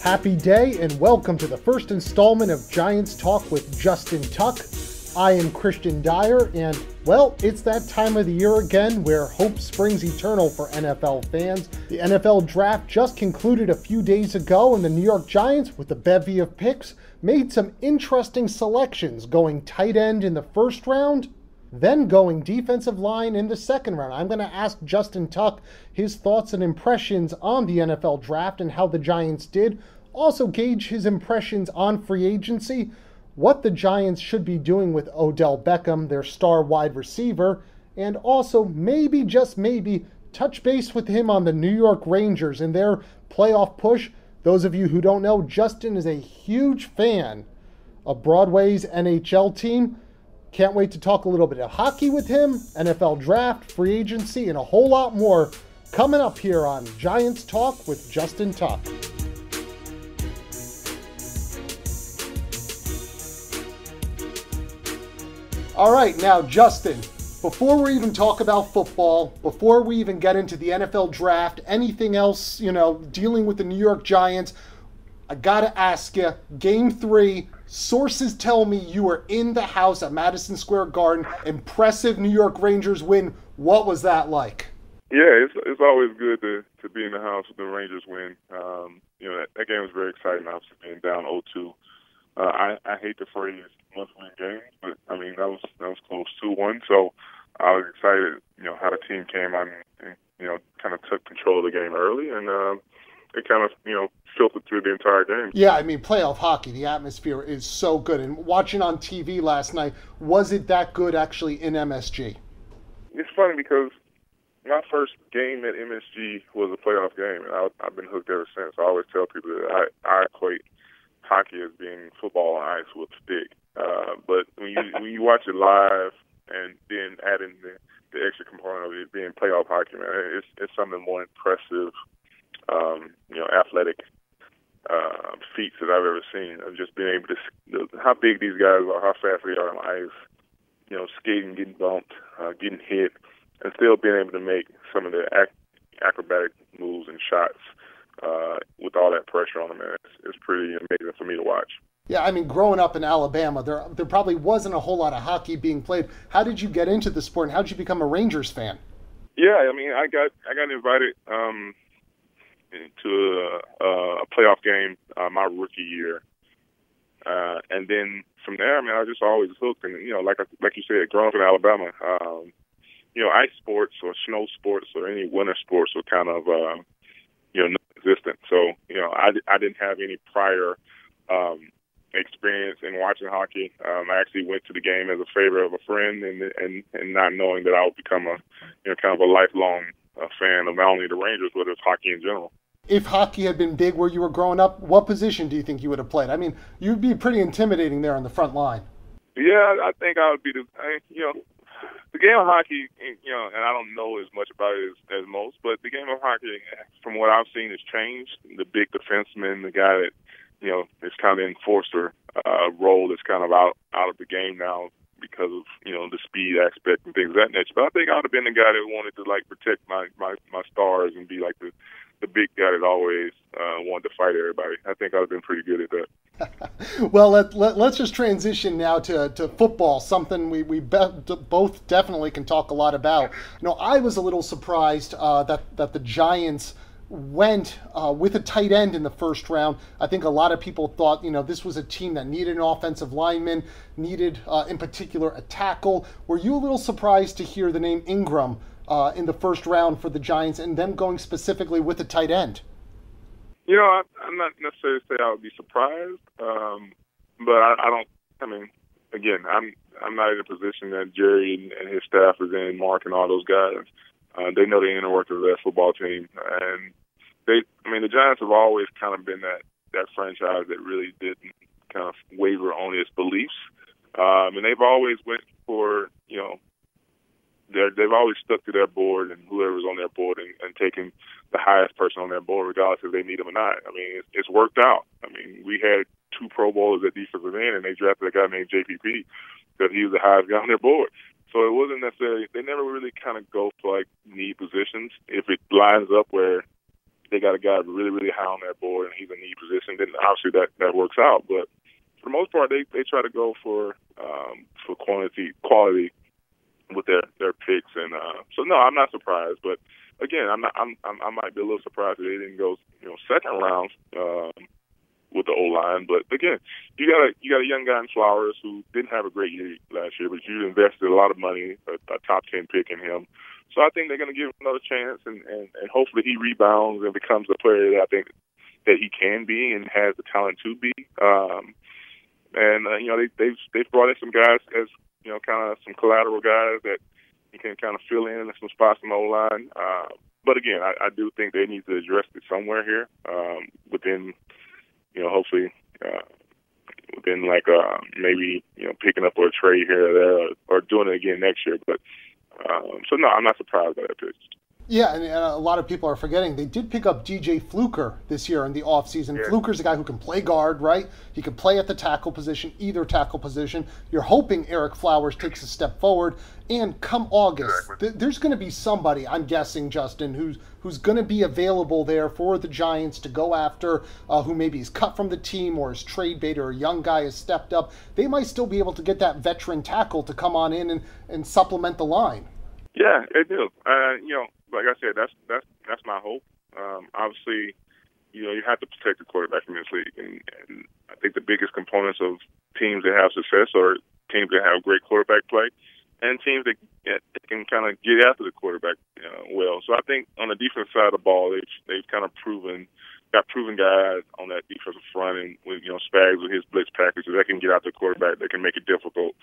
Happy day and welcome to the first installment of Giants Talk with Justin Tuck. I am Christian Dyer and, well, it's that time of the year again where hope springs eternal for NFL fans. The NFL draft just concluded a few days ago and the New York Giants, with a bevy of picks, made some interesting selections, going tight end in the first round, then going defensive line in the second round. I'm going to ask Justin Tuck his thoughts and impressions on the NFL draft and how the Giants did. Also gauge his impressions on free agency, what the Giants should be doing with Odell Beckham, their star wide receiver, and also maybe, just maybe, touch base with him on the New York Rangers and their playoff push. Those of you who don't know, Justin is a huge fan of Broadway's NHL team. Can't wait to talk a little bit of hockey with him, NFL draft, free agency, and a whole lot more coming up here on Giants Talk with Justin Tuck. All right, now, Justin, before we even talk about football, before we even get into the NFL draft, anything else, dealing with the New York Giants, I got to ask you, Game 3, sources tell me you were in the house at Madison Square Garden. Impressive New York Rangers win. What was that like? Yeah, it's always good to be in the house with the Rangers win. That game was very exciting, obviously, being down 0-2. I hate the phrase must-win games, but, that was close 2-1. So I was excited, how the team came out and kind of took control of the game early, and it kind of, filtered through the entire game. Yeah, playoff hockey, the atmosphere is so good. And watching on TV last night, was it that good actually in MSG? It's funny because my first game at MSG was a playoff game, and I've been hooked ever since. I always tell people that I equate hockey as being football on ice with a stick. But when you watch it live and then add in the extra component of it being playoff hockey, man, it's something more impressive, athletic feats that I've ever seen. Of just being able to, how big these guys are, how fast they are on ice, skating, getting bumped, getting hit, and still being able to make some of the acrobatic moves and shots with all that pressure on them. Man, it's pretty amazing for me to watch. Yeah, growing up in Alabama, there probably wasn't a whole lot of hockey being played. How did you get into the sport, and how did you become a Rangers fan? Yeah, I got invited to a playoff game my rookie year, and then from there, I was just always hooked. And like you said, growing up in Alabama, ice sports or snow sports or any winter sports were kind of non-existent. So I didn't have any prior experience in watching hockey. I actually went to the game as a favor of a friend, and not knowing that I would become a kind of a lifelong fan of not only the Rangers but of hockey in general. If hockey had been big where you were growing up, what position do you think you would have played? You'd be pretty intimidating there on the front line. Yeah, I think I would be the game of hockey, and I don't know as much about it as most, but the game of hockey, from what I've seen, has changed. The big defenseman, the guy that, is kind of enforcer role is kind of out of the game now because of, the speed aspect and things of that nature. But I think I would have been the guy that wanted to, protect my stars and be like the big guy that always wanted to fight everybody. I think I would have been pretty good at that. Well, let's just transition now to football, something we both definitely can talk a lot about. I was a little surprised that the Giants went with a tight end in the first round. I think a lot of people thought, this was a team that needed an offensive lineman, needed, in particular, a tackle. Were you a little surprised to hear the name Ingram in the first round for the Giants and them going specifically with a tight end? I'm not necessarily say I would be surprised, but I don't. Again, I'm not in a position that Jerry and his staff is in, Mark and all those guys. They know the inner workings of that football team, and the Giants have always kind of been that franchise that really didn't kind of waver on its beliefs, and they've always went for they've always stuck to their board and whoever's on their board and taken the highest person on their board, regardless if they need them or not. It's worked out. We had 2 Pro Bowlers at defensive end, and they drafted a guy named JPP because he was the highest guy on their board. So it wasn't necessarily, they never really kind of go for need positions. If it lines up where they got a guy really, really high on that board and he's a need position, then obviously that works out. But for the most part, they try to go for quality with their picks, and so no, I'm not surprised. But again, I might be a little surprised that they didn't go second round with the O-line. But again, you got a young guy in Flowers who didn't have a great year last year, but you invested a lot of money, a top 10 pick in him. So I think they're going to give him another chance, and hopefully he rebounds and becomes the player that I think that he can be and has the talent to be. They've brought in some guys as kind of some collateral guys that you can kind of fill in some spots in the O-line. But again, I do think they need to address it somewhere here within, hopefully within maybe picking up a trade here or there, or doing it again next year. But so no, I'm not surprised by that pitch. Yeah, and a lot of people are forgetting they did pick up DJ Fluker this year in the offseason. Yeah. Fluker's a guy who can play guard, right? He can play at the tackle position, either tackle position. You're hoping Eric Flowers takes a step forward. And come August, there's going to be somebody, I'm guessing, Justin, who's going to be available there for the Giants to go after, who maybe is cut from the team or is trade bait or a young guy has stepped up. They might still be able to get that veteran tackle to come on in and supplement the line. Yeah, they do. Like I said, that's my hope. Obviously, you have to protect the quarterback in this league, and I think the biggest components of teams that have success are teams that have great quarterback play, and teams that can kind of get after the quarterback well. So I think on the defensive side of the ball, they've kind of got proven guys on that defensive front, and with Spags with his blitz package, that can get out the quarterback, they can make it difficult.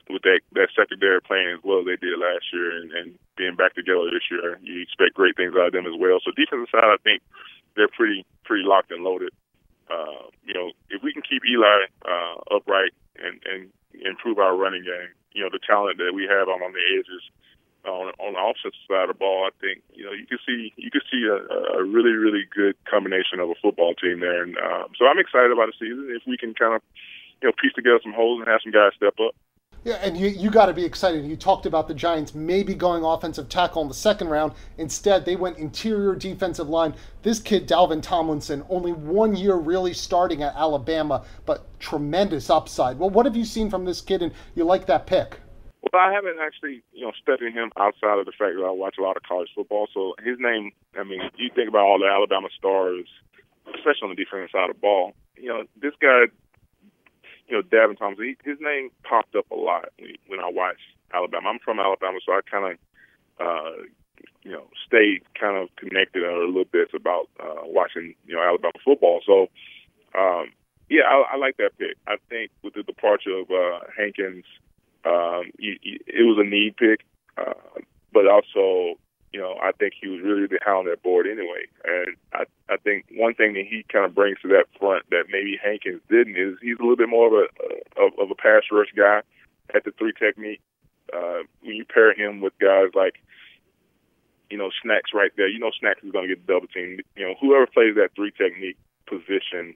With that secondary playing as well as they did last year, and being back together this year, you expect great things out of them as well. So defensive side, I think they're pretty locked and loaded. If we can keep Eli upright and improve our running game, the talent that we have on the edges on the offensive side of the ball, I think you can see a really, really good combination of a football team there. And so I'm excited about the season if we can kind of piece together some holes and have some guys step up. Yeah, and you got to be excited. You talked about the Giants maybe going offensive tackle in the second round. Instead, they went interior defensive line. This kid, Dalvin Tomlinson, only 1 year really starting at Alabama, but tremendous upside. Well, what have you seen from this kid, and you like that pick? Well, I haven't actually, studied him outside of the fact that I watch a lot of college football. So his name, you think about all the Alabama stars, especially on the defensive side of the ball. This guy, Dalvin Tomlinson, his name popped up a lot when I watched Alabama. I'm from Alabama, so I kind of, stayed kind of connected a little bit about watching, Alabama football. So, I like that pick. I think with the departure of Hankins, it was a need pick, but also, I think he was really high on that board anyway. And I think one thing that he kind of brings to that front that maybe Hankins didn't is he's a little bit more of a pass rush guy at the three technique. When you pair him with guys like, Snacks right there, Snacks is going to get double teamed. Whoever plays that three technique position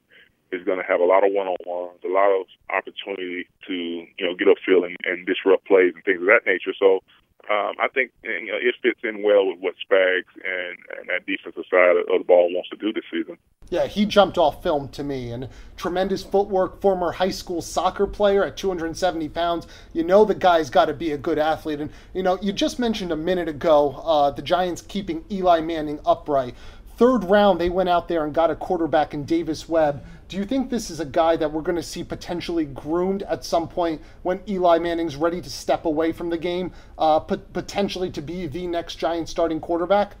is going to have a lot of one-on-ones, a lot of opportunity to, get upfield and disrupt plays and things of that nature. So I think it fits in well with what Spags and that defensive side of the ball wants to do this season. Yeah, he jumped off film to me. And tremendous footwork, former high school soccer player at 270 pounds. The guy's got to be a good athlete. And, you just mentioned a minute ago the Giants keeping Eli Manning upright. Third round, they went out there and got a quarterback in Davis Webb. Do you think this is a guy that we're going to see potentially groomed at some point when Eli Manning's ready to step away from the game, potentially to be the next Giants starting quarterback?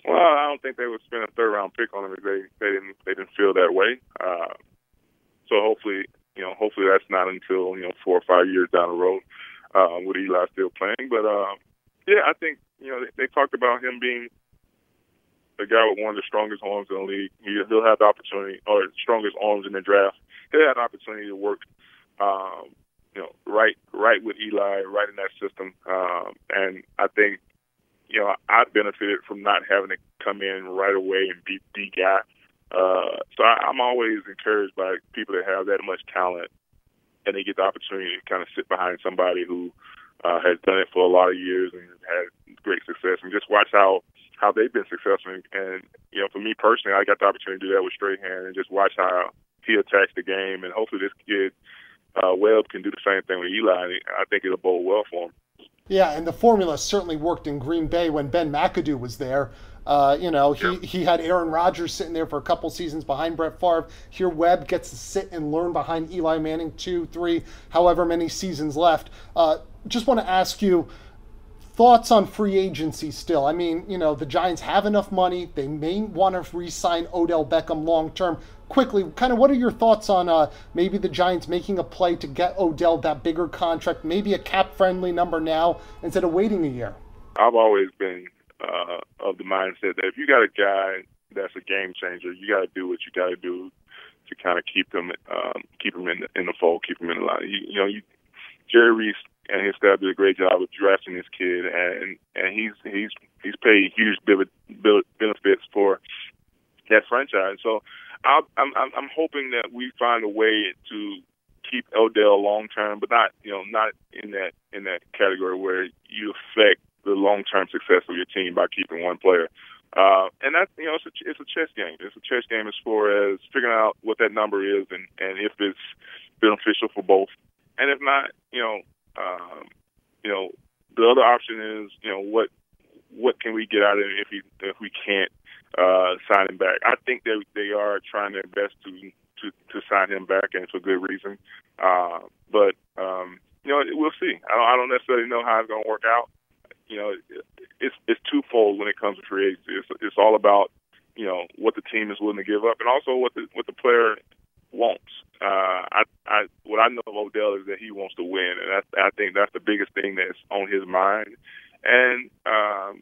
Well, I don't think they would spend a third-round pick on him if they didn't feel that way. So hopefully that's not until 4 or 5 years down the road with Eli still playing. But I think they talked about him being a guy with one of the strongest arms in the league. He'll have the opportunity, or strongest arms in the draft. He'll have the opportunity to work, right with Eli, right in that system. And I think, I benefited from not having to come in right away and be the guy. So I'm always encouraged by people that have that much talent and they get the opportunity to kind of sit behind somebody who has done it for a lot of years and had great success. And just watch how how they've been successful. And for me personally, I got the opportunity to do that with Strahan and just watch how he attacks the game. And hopefully this kid, Webb, can do the same thing with Eli. I think it'll bode well for him. Yeah, and the formula certainly worked in Green Bay when Ben McAdoo was there. He had Aaron Rodgers sitting there for a couple seasons behind Brett Favre. Here Webb gets to sit and learn behind Eli Manning 2, 3, however many seasons left. Just want to ask you, thoughts on free agency still? I mean, the Giants have enough money. They may want to re-sign Odell Beckham long-term. Quickly, kind of what are your thoughts on maybe the Giants making a play to get Odell that bigger contract, maybe a cap-friendly number now instead of waiting a year? I've always been of the mindset that if you got a guy that's a game changer, you got to do what you got to do to kind of keep him in the fold, keep him in the line. Jerry Reese and his staff did a great job of drafting this kid, and he's paid huge benefits for that franchise. So I'm hoping that we find a way to keep Odell long term, but not in that category where you affect the long term success of your team by keeping one player. And that's it's a chess game. It's a chess game as far as figuring out what that number is and if it's beneficial for both. And if not, the other option is what can we get out of it if we can't sign him back. I think they are trying their best to sign him back, and for good reason. But we'll see. I don't necessarily know how it's going to work out. It's twofold when it comes to free agency. It's all about what the team is willing to give up, and also what the player wants. What I know of Odell is that he wants to win, and I think that's the biggest thing that's on his mind. And I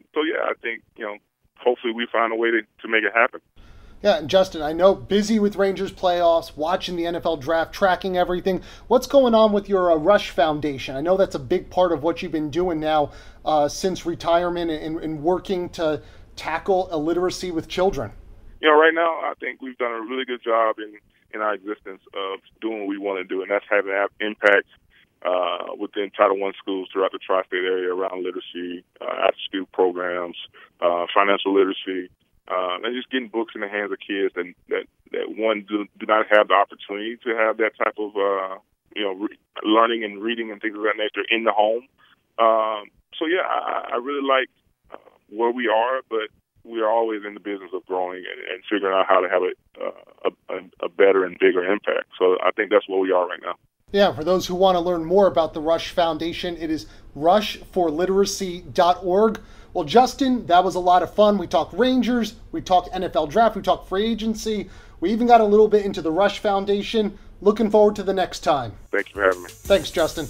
think hopefully we find a way to make it happen. Yeah, and Justin, I know busy with Rangers playoffs, watching the NFL draft, tracking everything. What's going on with your Rush Foundation? I know that's a big part of what you've been doing now since retirement and working to tackle illiteracy with children. Right now, I think we've done a really good job in our existence of doing what we want to do, and that's having an impact within Title I schools throughout the tri-state area around literacy, after-school programs, financial literacy, and just getting books in the hands of kids that do not have the opportunity to have that type of learning and reading and things of that nature in the home. I really like where we are, but we are always in the business of growing and figuring out how to have a better and bigger impact. So I think that's where we are right now. Yeah, for those who want to learn more about the Rush Foundation, it is rushforliteracy.org. Well, Justin, that was a lot of fun. We talked Rangers, we talked NFL draft, we talked free agency. We even got a little bit into the Rush Foundation. Looking forward to the next time. Thank you for having me. Thanks, Justin.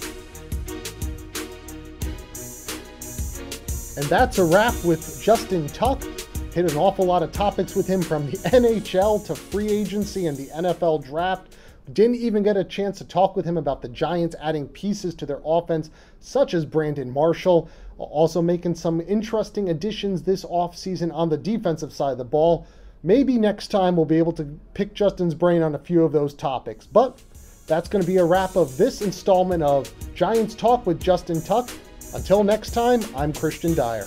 And that's a wrap with Justin Tuck. Hit an awful lot of topics with him, from the NHL to free agency and the NFL draft. Didn't even get a chance to talk with him about the Giants adding pieces to their offense, such as Brandon Marshall, also making some interesting additions this offseason on the defensive side of the ball. Maybe next time we'll be able to pick Justin's brain on a few of those topics. But that's going to be a wrap of this installment of Giants Talk with Justin Tuck. Until next time, I'm Christian Dyer.